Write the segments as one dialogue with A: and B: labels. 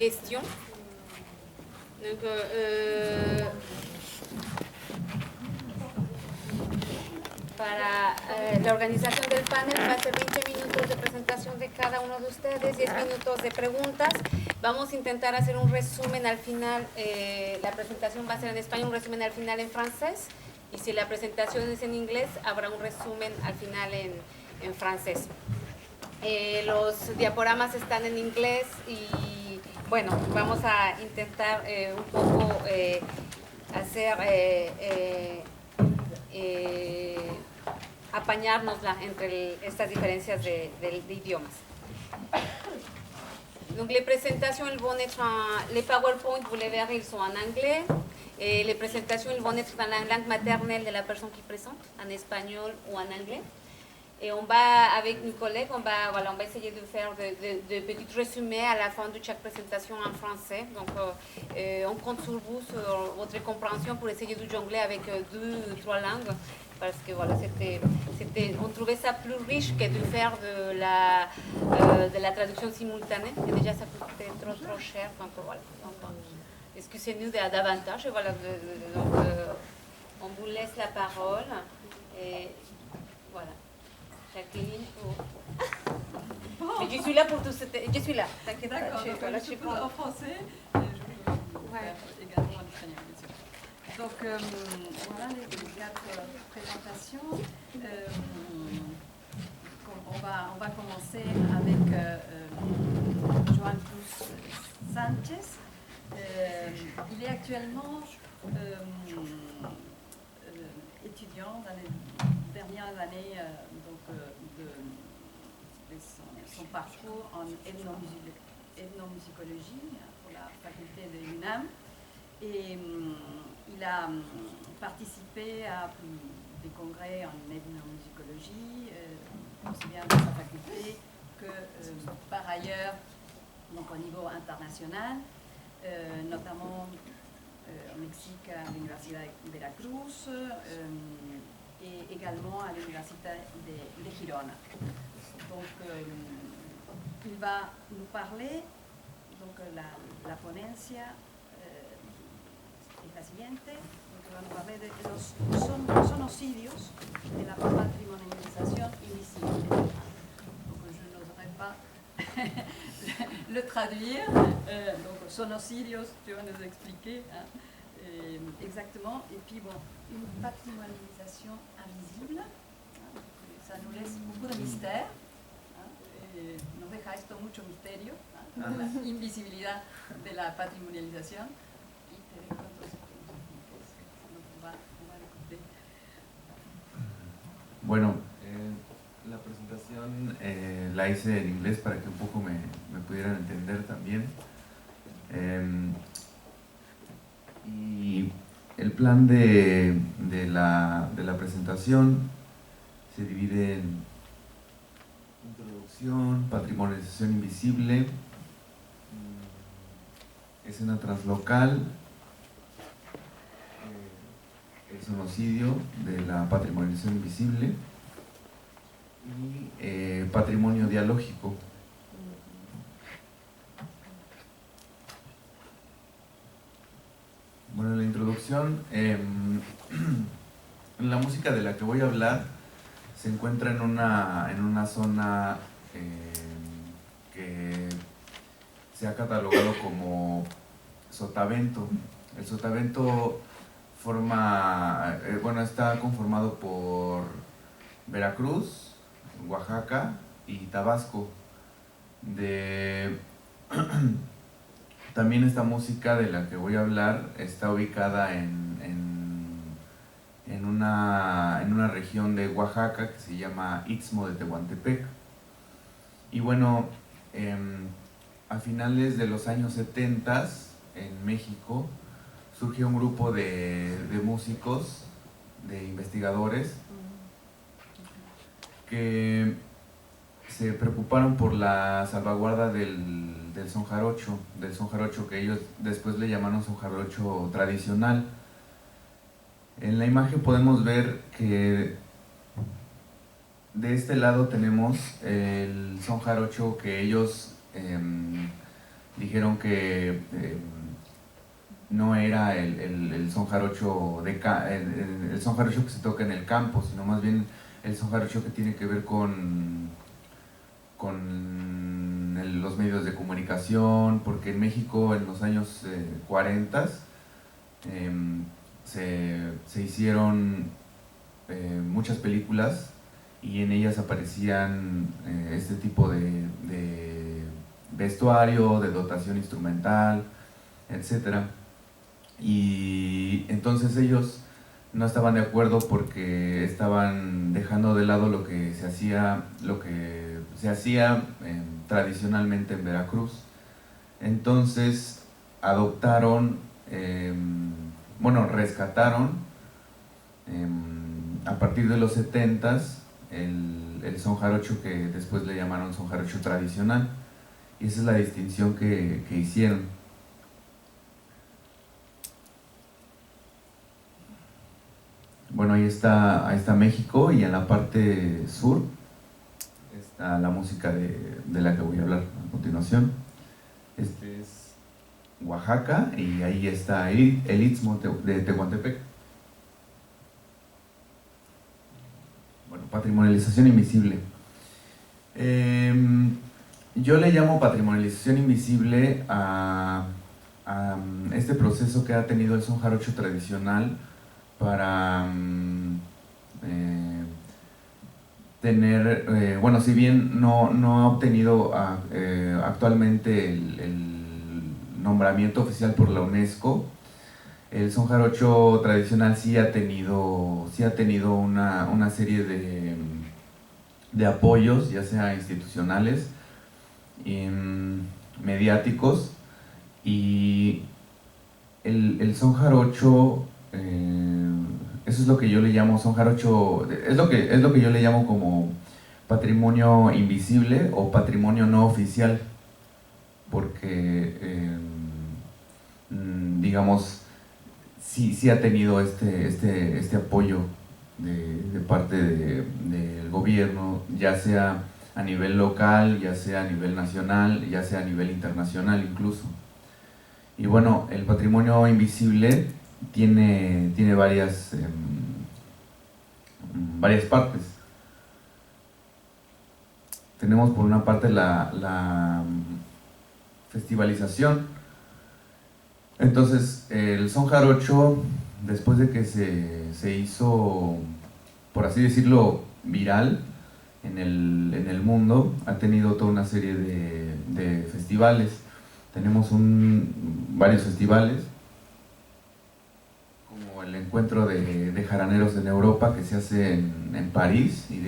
A: Questions. Donc, para la organización del panel va a ser 20 minutos de presentación de cada uno de ustedes, 10 minutos de preguntas. Vamos a intentar hacer un resumen al final, la presentación va a ser en español, un resumen al final en francés, y si la presentación es en inglés, habrá un resumen al final en francés. Los diaporamas están en inglés y bueno, vamos a intentar un poco hacer apañárnosla entre estas différences d'idiomes. Donc les présentations, elles vont être les PowerPoint, vous les verrez, ils sont en anglais. Les présentations, elles vont être dans la langue maternelle de la personne qui présente, en espagnol ou en anglais. Et on va, avec mes collègues, on va essayer de faire de petits résumés à la fin de chaque présentation en français. Donc, on compte sur vous, sur votre compréhension pour essayer de jongler avec 2 ou 3 langues. Parce que voilà, on trouvait ça plus riche que de faire de la traduction simultanée. Et déjà, ça coûtait trop cher. Donc, voilà. Excusez-nous davantage. Voilà, donc, on vous laisse la parole. Et voilà. Jacqueline, mais je suis là pour tout. Je suis là, t'inquiète pas.
B: D'accord, je peux en français, je peux faire également en espagnol, bien sûr. Donc voilà les 4 présentations. On va commencer avec Joan Cruz Sanchez. Il est actuellement étudiant dans les dernières années de son parcours en ethnomusicologie pour la faculté de l'UNAM. Et il a participé à des congrès en ethnomusicologie, aussi bien dans sa faculté que par ailleurs, donc au niveau international, notamment au Mexique à l'Université de Veracruz et également à l'Université de Girona. Donc, il va nous parler, donc la ponencia es la siguiente, donc va nous parler de los sonocidios, de la patrimonialización invisible. Donc, je n'oserais pas le traduire, donc sonocidios, tu vas nous expliquer exactement, et puis bon, une patrimonialisation invisible, ça nous laisse beaucoup de mystère, nos deja esto mucho misterio, la invisibilidad de la patrimonialización, y te dejo entonces on va écouter.
C: Bueno, la presentación la hice en inglés para que un poco me pudieran entender también. Y el plan de la presentación se divide en introducción, patrimonialización invisible, escena translocal, el sonocidio de la patrimonialización invisible y patrimonio dialógico. Bueno, en la introducción, la música de la que voy a hablar se encuentra en una zona que se ha catalogado como sotavento. El sotavento está conformado por Veracruz, Oaxaca y Tabasco. También esta música de la que voy a hablar está ubicada en una región de Oaxaca que se llama Istmo de Tehuantepec. Y bueno, a finales de los años 70 en México surgió un grupo de músicos, de investigadores que se preocuparon por la salvaguarda del son jarocho, que ellos después le llamaron son jarocho tradicional. En la imagen podemos ver que de este lado tenemos el son jarocho que ellos dijeron que no era el son jarocho el son jarocho que se toca en el campo, sino más bien el son jarocho que tiene que ver con los medios de comunicación, porque en México en los años 40 se hicieron muchas películas y en ellas aparecían este tipo de vestuario, de dotación instrumental, etcétera. Y entonces ellos no estaban de acuerdo porque estaban dejando de lado lo que se hacía tradicionalmente en Veracruz. Entonces adoptaron, rescataron a partir de los 70s el son jarocho que después le llamaron son jarocho tradicional, y esa es la distinción que hicieron. Bueno, ahí está México, y en la parte sur está la música de la que voy a hablar a continuación. Este es Oaxaca, y ahí está el Istmo de Tehuantepec. Bueno, patrimonialización invisible. Yo le llamo patrimonialización invisible a este proceso que ha tenido el son jarocho tradicional para tener, si bien no ha obtenido actualmente el nombramiento oficial por la UNESCO, el son jarocho tradicional sí ha tenido una serie de apoyos, ya sea institucionales, mediáticos, y el son jarocho, eso es lo que yo le llamo son jarocho, es lo que yo le llamo como patrimonio invisible o patrimonio no oficial, porque digamos sí ha tenido este apoyo de parte del gobierno, ya sea a nivel local, ya sea a nivel nacional, ya sea a nivel internacional incluso. Y bueno, el patrimonio invisible tiene varias partes. Tenemos por una parte la festivalización. Entonces, el son jarocho, después de que se hizo, por así decirlo, viral en el mundo, ha tenido toda una serie de festivales. Tenemos varios festivales, como el encuentro de jaraneros en Europa, que se hace en París, y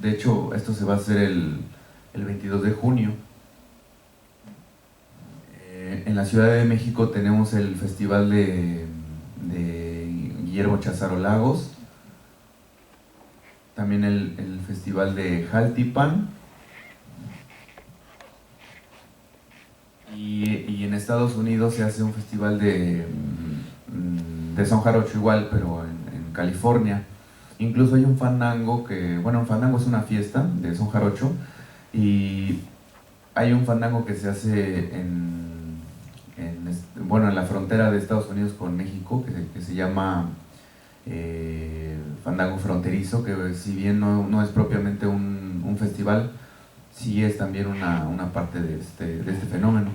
C: de hecho esto se va a hacer el 22 de junio. En la Ciudad de México tenemos el festival de Guillermo Cházaro Lagos, también el festival de Jaltipan, y en Estados Unidos se hace un festival de son jarocho igual, pero en California. Incluso hay un fandango un fandango es una fiesta de son jarocho, y hay un fandango que se hace en la frontera de Estados Unidos con México, que se llama fandango fronterizo, que si bien no es propiamente un festival, sí es también una parte de este fenómeno.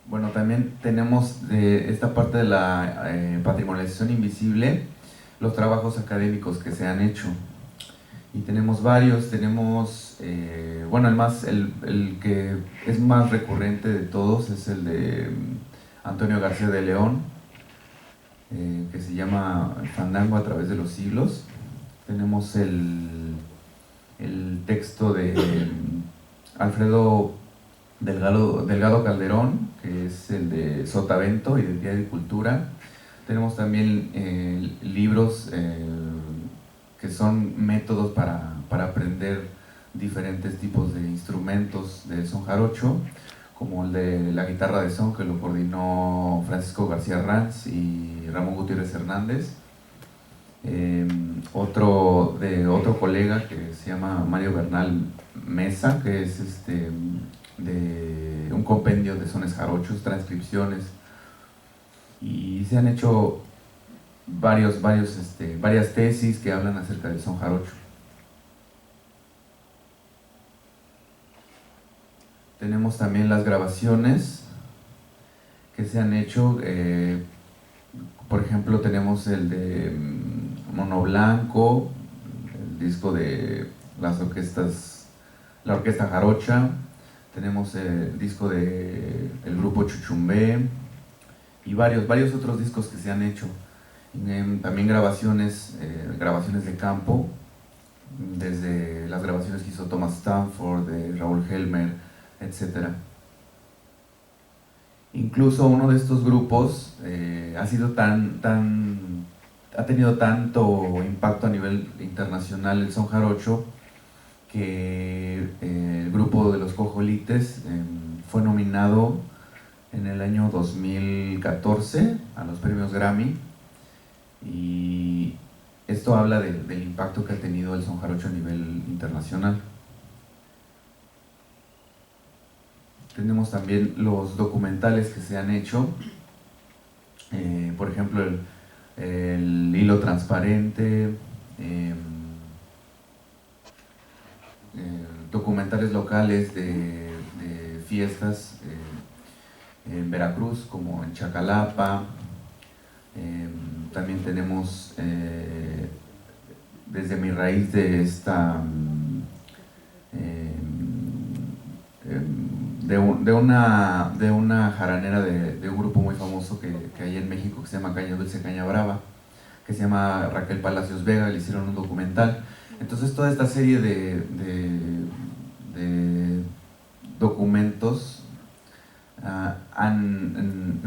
C: Bueno, también tenemos de esta parte de la patrimonialización invisible, los trabajos académicos que se han hecho. Y tenemos varios, el que es más recurrente de todos es el de Antonio García de León, que se llama Fandango a través de los siglos. Tenemos el texto de Alfredo Delgado Calderón, que es el de Sotavento, Identidad y Cultura. Tenemos también libros que son métodos para aprender diferentes tipos de instrumentos del son jarocho, como el de la guitarra de son, que lo coordinó Francisco García Ranz y Ramón Gutiérrez Hernández. otro colega que se llama Mario Bernal Mesa, que es de un compendio de sones jarochos, transcripciones, y se han hecho varias tesis que hablan acerca del son jarocho. Tenemos también las grabaciones que se han hecho, por ejemplo tenemos el de Mono Blanco, el disco de la orquesta jarocha, tenemos el disco de el grupo Chuchumbé y varios otros discos que se han hecho. También grabaciones de campo, desde las grabaciones que hizo Thomas Stanford, de Raúl Helmer, etc. Incluso uno de estos grupos ha tenido tanto impacto a nivel internacional, el son jarocho, que el grupo de los Cojolites fue nominado en el año 2014 a los premios Grammy, y esto habla del impacto que ha tenido el son jarocho a nivel internacional. Tenemos también los documentales que se han hecho, por ejemplo el Hilo Transparente, documentales locales de fiestas en Veracruz, como en Chacalapa. También tenemos desde mi raíz de esta de una jaranera de un grupo muy famoso que hay en México, que se llama Caña Dulce, Caña Brava, que se llama Raquel Palacios Vega. Le hicieron un documental. Entonces toda esta serie de documentos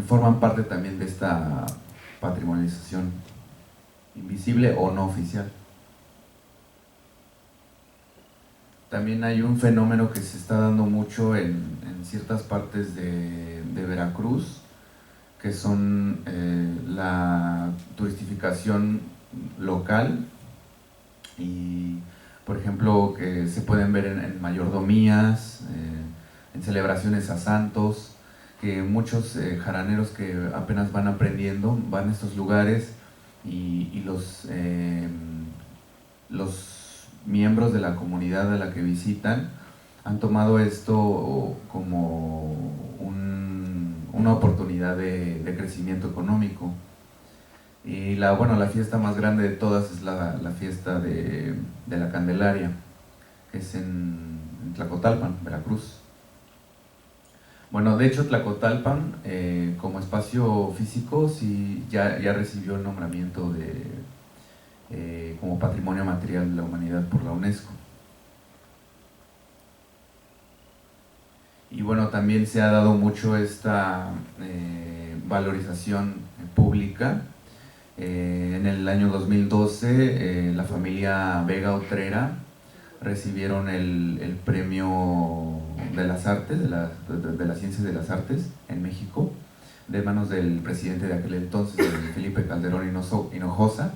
C: forman parte también de esta patrimonialización invisible o no oficial. También hay un fenómeno que se está dando mucho en ciertas partes de Veracruz, que son la turistificación local, y por ejemplo que se pueden ver en mayordomías, en celebraciones a santos, que muchos jaraneros que apenas van aprendiendo van a estos lugares, y los miembros de la comunidad a la que visitan han tomado esto como una oportunidad de crecimiento económico. Y la fiesta más grande de todas es la fiesta de la Candelaria, que es en Tlacotalpan, Veracruz. Bueno, de hecho Tlacotalpan como espacio físico sí ya recibió el nombramiento como Patrimonio Material de la Humanidad por la UNESCO. Y bueno, también se ha dado mucho esta valorización pública. En el año 2012 la familia Vega Utrera recibieron el premio de las artes, de las ciencias de las artes en México, de manos del presidente de aquel entonces, Felipe Calderón Hinojosa.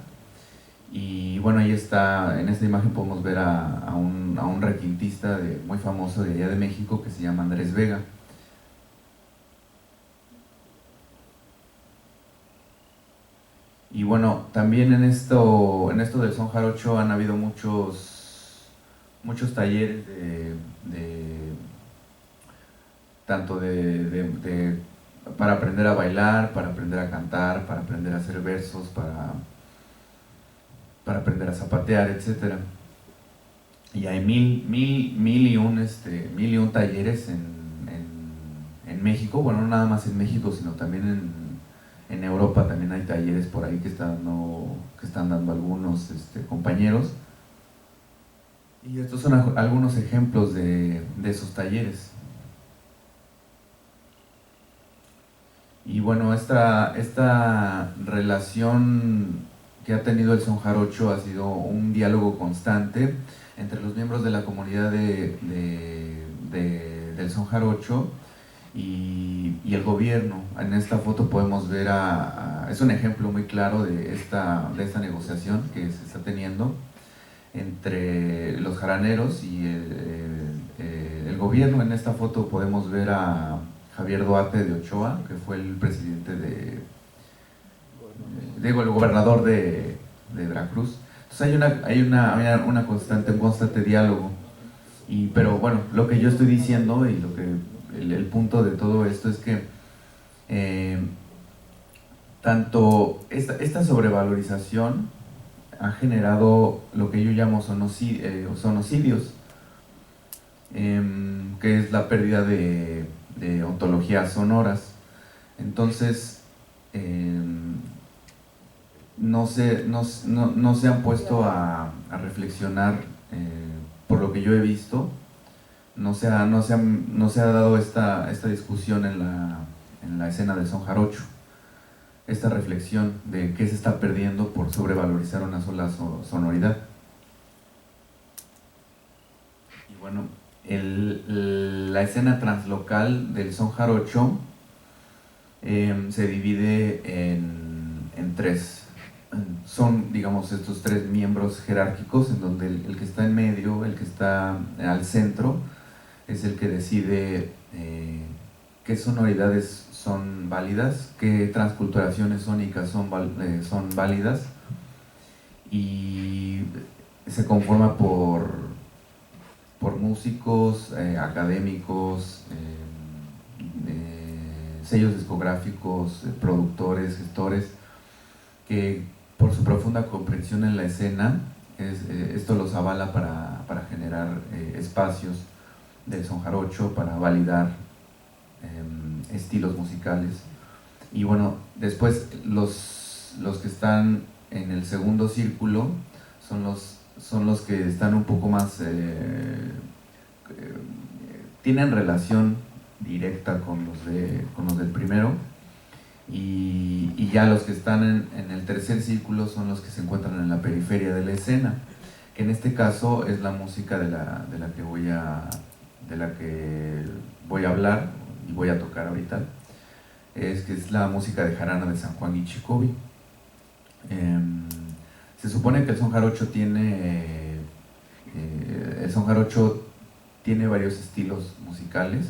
C: Y bueno, ahí está, en esta imagen podemos ver a un requintista muy famoso de allá de México, que se llama Andrés Vega. Y bueno, también en esto del son jarocho han habido muchos talleres tanto para aprender a bailar, para aprender a cantar, para aprender a hacer versos, para aprender a zapatear, etc. Y hay mil y un talleres en México. Bueno, no nada más en México, sino también en Europa también hay talleres por ahí que están dando algunos compañeros. Y estos son algunos ejemplos de esos talleres. Y bueno, esta relación que ha tenido el son jarocho ha sido un diálogo constante entre los miembros de la comunidad del son jarocho y el gobierno. En esta foto podemos ver es un ejemplo muy claro de esta negociación que se está teniendo entre los jaraneros y el gobierno. En esta foto podemos ver a Javier Duarte de Ochoa, que fue el presidente el gobernador de Veracruz. Entonces hay un constante diálogo. Pero bueno, lo que yo estoy diciendo y el punto de todo esto es que tanto esta sobrevalorización ha generado lo que yo llamo sonocidios, que es la pérdida de ontologías sonoras. Entonces, no se han puesto a reflexionar, por lo que yo he visto, no se ha dado esta discusión en la escena del son jarocho, esta reflexión de qué se está perdiendo por sobrevalorizar una sola sonoridad. Y bueno, la escena translocal del son jarocho se divide en tres. Son, digamos, estos tres miembros jerárquicos, en donde el que está en medio, el que está al centro, es el que decide qué sonoridades son válidas, qué transculturaciones sónicas son válidas, y se conforma por músicos, académicos, sellos discográficos, productores, gestores, que por su profunda comprensión en la escena, esto los avala para generar espacios del son jarocho, para validar estilos musicales. Y bueno, después los que están en el segundo círculo son los que están un poco más, tienen relación directa con los del primero, y ya los que están en el tercer círculo son los que se encuentran en la periferia de la escena, que en este caso es la música de la que voy a hablar y voy a tocar ahorita, que es la música de jarana de San Juan Guichicobi. Se supone que el son jarocho tiene varios estilos musicales.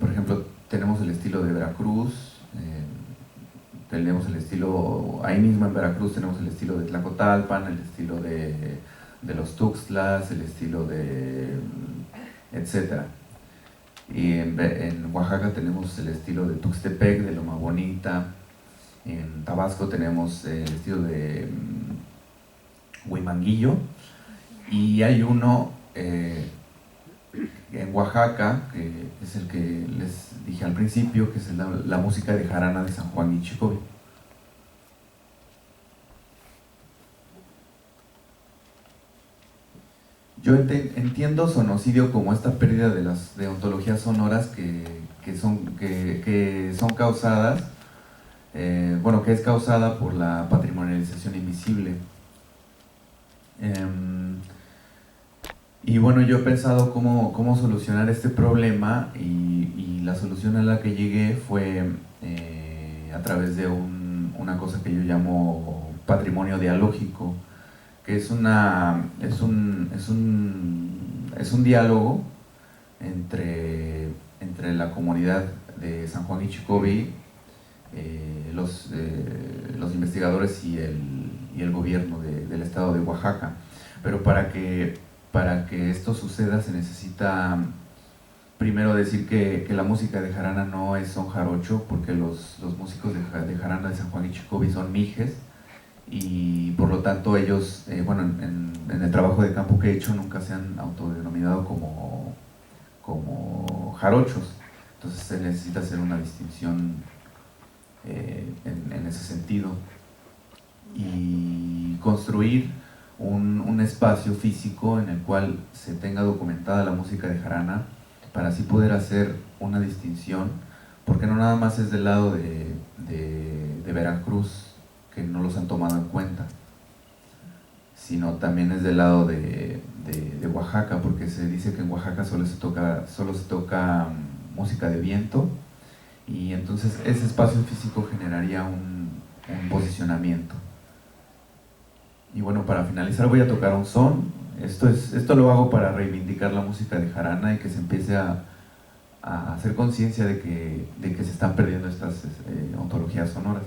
C: Por ejemplo, tenemos el estilo de Veracruz, tenemos el estilo, ahí mismo en Veracruz tenemos el estilo de Tlacotalpan, el estilo de los Tuxtlas, el estilo de etcétera. Y en Oaxaca tenemos el estilo de Tuxtepec, de Loma Bonita. En Tabasco tenemos el estilo de Huimanguillo, y hay uno en Oaxaca, que es el que les dije al principio, que es la música de jarana de San Juan Guichicobi. Yo entiendo sonocidio como esta pérdida de ontologías sonoras que son causadas, que es causada por la patrimonialización invisible. Y bueno, yo he pensado cómo solucionar este problema, y la solución a la que llegué fue a través de una cosa que yo llamo patrimonio dialógico, que es un diálogo entre la comunidad de San Juan Guichicobi, los investigadores y el gobierno del estado de Oaxaca. Pero para que esto suceda se necesita primero decir que la música de jarana no es son jarocho, porque los músicos de jarana de San Juan Guichicobi son mijes, y por lo tanto ellos, en el trabajo de campo que he hecho, nunca se han autodenominado como jarochos. Entonces se necesita hacer una distinción en ese sentido, y construir un espacio físico en el cual se tenga documentada la música de jarana, para así poder hacer una distinción, porque no nada más es del lado de Veracruz, que no los han tomado en cuenta, sino también es del lado de Oaxaca, porque se dice que en Oaxaca solo se toca música de viento, y entonces ese espacio físico generaría un posicionamiento. Y bueno, para finalizar voy a tocar un son. Esto lo hago para reivindicar la música de jarana y que se empiece a hacer conciencia de que se están perdiendo estas ontologías sonoras.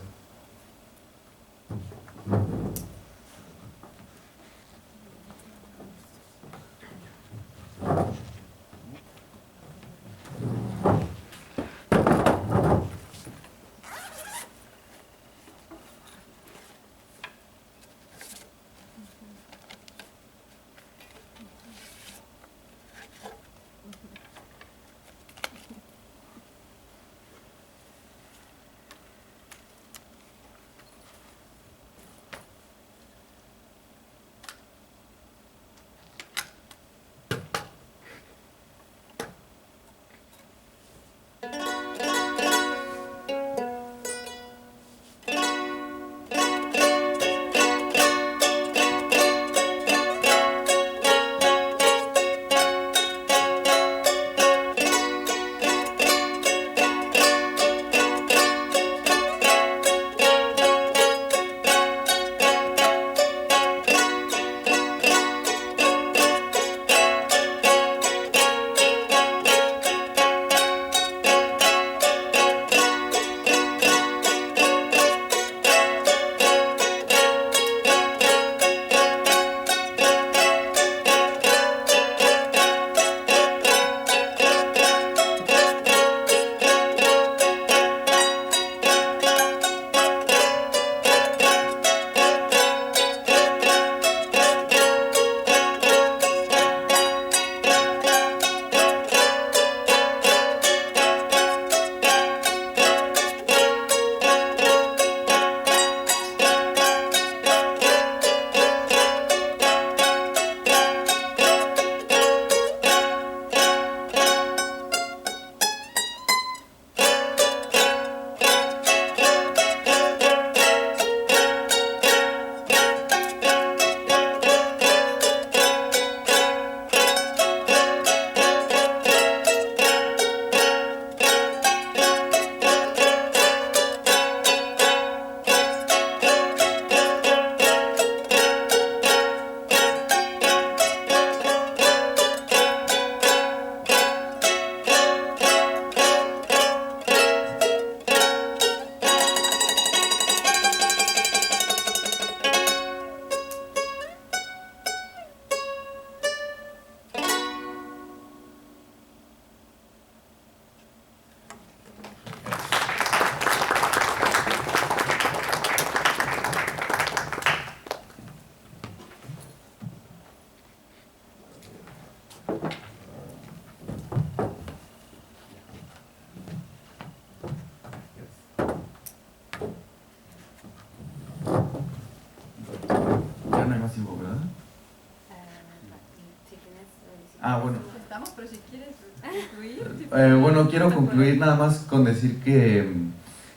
C: Bueno.
B: Estamos, pero si quieres concluir.
C: Bueno, quiero concluir nada más con decir que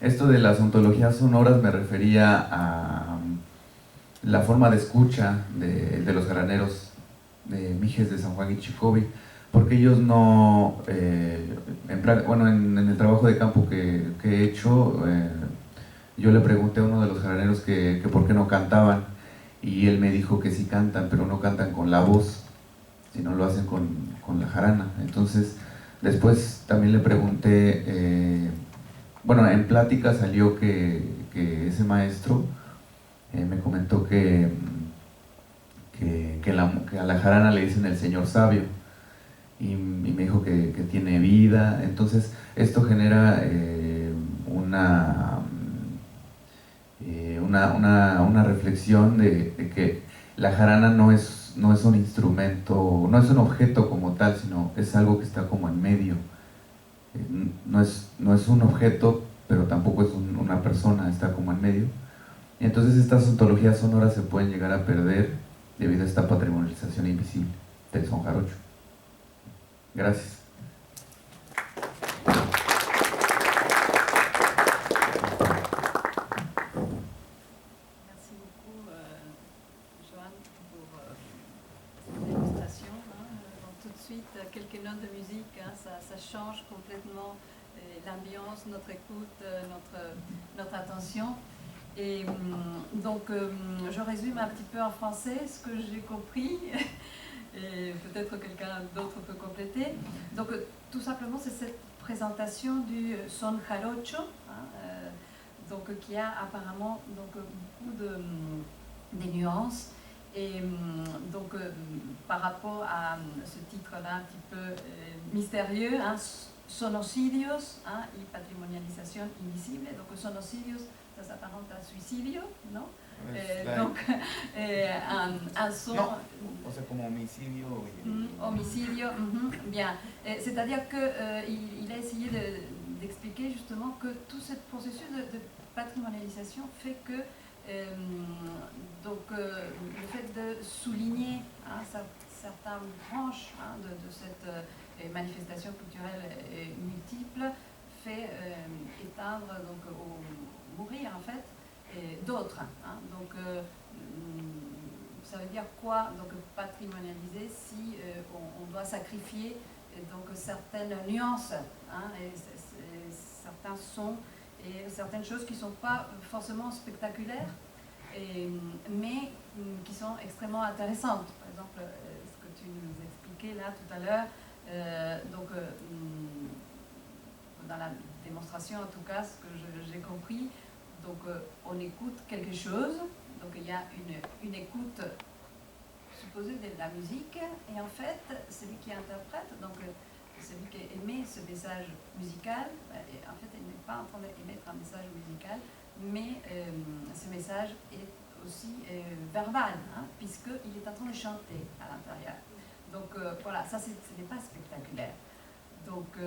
C: esto de las ontologías sonoras me refería a la forma de escucha de los jaraneros de Mijes de San Juan y Chicobi, porque ellos no, en el trabajo de campo que he hecho, yo le pregunté a uno de los jaraneros que por qué no cantaban, y él me dijo que sí cantan, pero no cantan con la voz, sino lo hacen con la jarana. Entonces después también le pregunté, en plática salió que ese maestro me comentó que a la jarana le dicen el señor sabio, y me dijo que tiene vida. Entonces esto genera una reflexión de que la jarana no es un instrumento, no es un objeto como tal, sino es algo que está como en medio. No es un objeto, pero tampoco es una persona, está como en medio. Y entonces estas ontologías sonoras se pueden llegar a perder debido a esta patrimonialización invisible del son jarocho. Gracias.
B: Quelques notes de musique, ça change complètement l'ambiance, notre écoute, notre attention. Et donc, je résume un petit peu en français ce que j'ai compris, et peut-être quelqu'un d'autre peut compléter. Donc, tout simplement, c'est cette présentation du son jarocho, hein, donc, qui a apparemment donc, beaucoup de nuances. Et donc, par rapport à ce titre-là un petit peu mystérieux, hein, sonocidios, hein, y patrimonialización invisible. Donc, sonocidios, ça s'apparente à suicidio, non? Donc, un son...
C: No, o sea, como homicidio.
B: Homicidio, bien. C'est-à-dire qu'il a essayé d'expliquer justement que tout ce processus de patrimonialisation fait que le fait de souligner, hein, certaines branches, hein, de cette manifestation culturelle multiple fait éteindre donc, ou mourir en fait d'autres. Hein. Donc ça veut dire quoi donc patrimonialiser si on doit sacrifier donc certaines nuances, hein, et certains sons et certaines choses qui ne sont pas forcément spectaculaires, mais qui sont extrêmement intéressantes. Par exemple, ce que tu nous expliquais là tout à l'heure, dans la démonstration en tout cas, ce que j'ai compris, donc on écoute quelque chose, donc il y a une écoute supposée de la musique, et en fait, celui qui interprète, donc celui qui émet ce message musical, en fait, il n'est pas en train d'émettre un message musical, mais ce message est aussi verbal, hein, puisqu'il est en train de chanter à l'intérieur. Donc voilà, ça ce n'est pas spectaculaire. Donc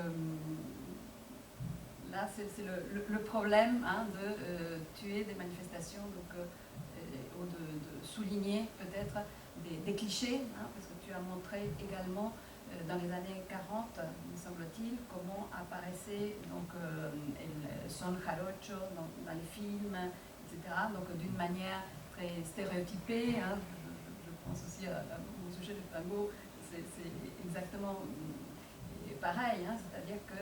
B: là, c'est le problème, hein, de tuer des manifestations, donc, ou de souligner peut-être des clichés, hein, parce que tu as montré également dans les années 40, me semble-t-il, comment apparaissait donc, le son jarocho dans les films, etc. Donc d'une manière très stéréotypée. Hein. Je pense aussi à mon sujet du tango, c'est exactement pareil, hein, c'est-à-dire que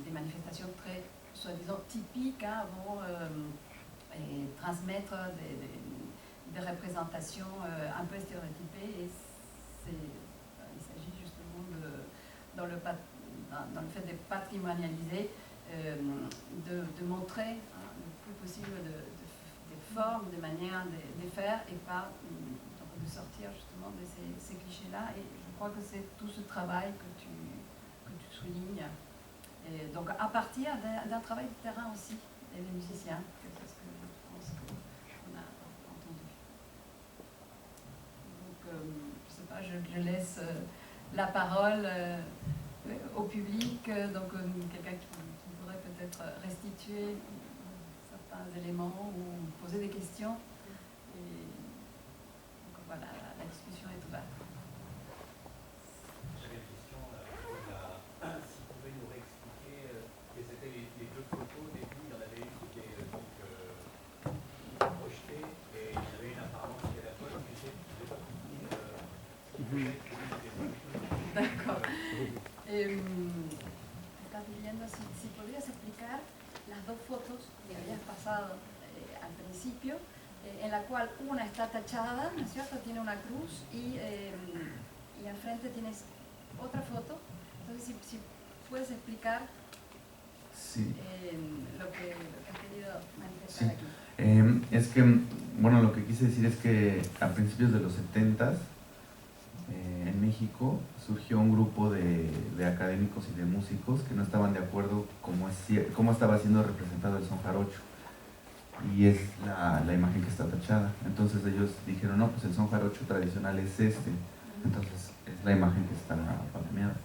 B: des manifestations très, soi-disant, typiques, hein, vont transmettre des représentations un peu stéréotypées, et il s'agit justement dans le fait de patrimonialiser, de montrer, hein, le plus possible des formes, des manières de faire, et pas de sortir justement de ces clichés-là. Et je crois que c'est tout ce travail que tu soulignes. Et donc à partir d'un travail de terrain aussi, et les musiciens, c'est ce que je pense qu'on a entendu. Donc je ne sais pas, je laisse la parole au public, donc quelqu'un qui pourrait peut-être restituer certains éléments ou poser des questions. Et donc voilà, la discussion est ouverte.
D: J'avais une question, si vous pouvez nous réexpliquer quelles étaient les deux photos. Au début, il y en avait une qui était donc projetée, et il y en avait une apparemment qui était la bonne, mais j'ai pas compris.
B: D'accord. Estás pidiendo si podrías explicar las dos fotos que habías pasado al principio, en la cual una está tachada, ¿no es cierto? Tiene una cruz, y enfrente tienes otra foto. Entonces, si puedes explicar
C: Sí.
B: lo que has querido manifestar
C: Sí.
B: aquí.
C: Es que, bueno, lo que quise decir es que a principios de los 70s, en México, surgió un grupo de académicos y de músicos que no estaban de acuerdo cómo estaba siendo representado el son jarocho. Y es la imagen que está tachada. Entonces ellos dijeron, no, pues el son jarocho tradicional es este. Entonces es la imagen que está palomeada.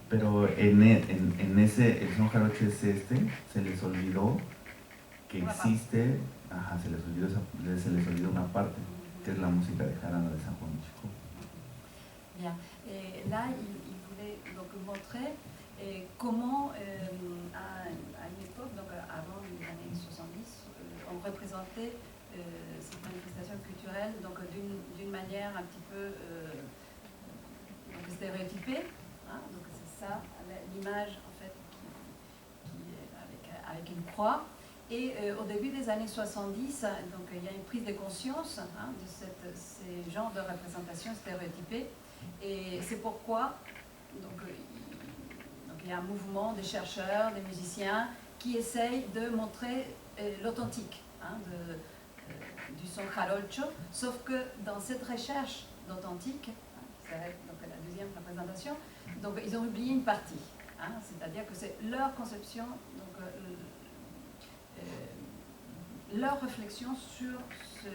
C: Pero en ese, el son jarocho es este, se les olvidó que existe, se les olvidó una parte, que es la música de jarana de San Juan de Chico.
B: Bien. Et là, il voulait donc montrer comment, à une époque, donc avant les années 70, on représentait cette manifestation culturelle donc d'une manière un petit peu donc stéréotypée. Hein, donc c'est ça, image en fait qui est avec une croix. Et au début des années 70, donc, il y a une prise de conscience de ces genres de représentations stéréotypées. Et c'est pourquoi donc, il y a un mouvement des chercheurs, des musiciens qui essayent de montrer l'authentique du son jarocho, sauf que dans cette recherche d'authentique, c'est donc la deuxième représentation, donc ils ont oublié une partie, c'est-à-dire que c'est leur conception, donc, leur réflexion sur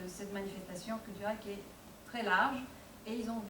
B: cette manifestation culturelle qui est très large, et ils ont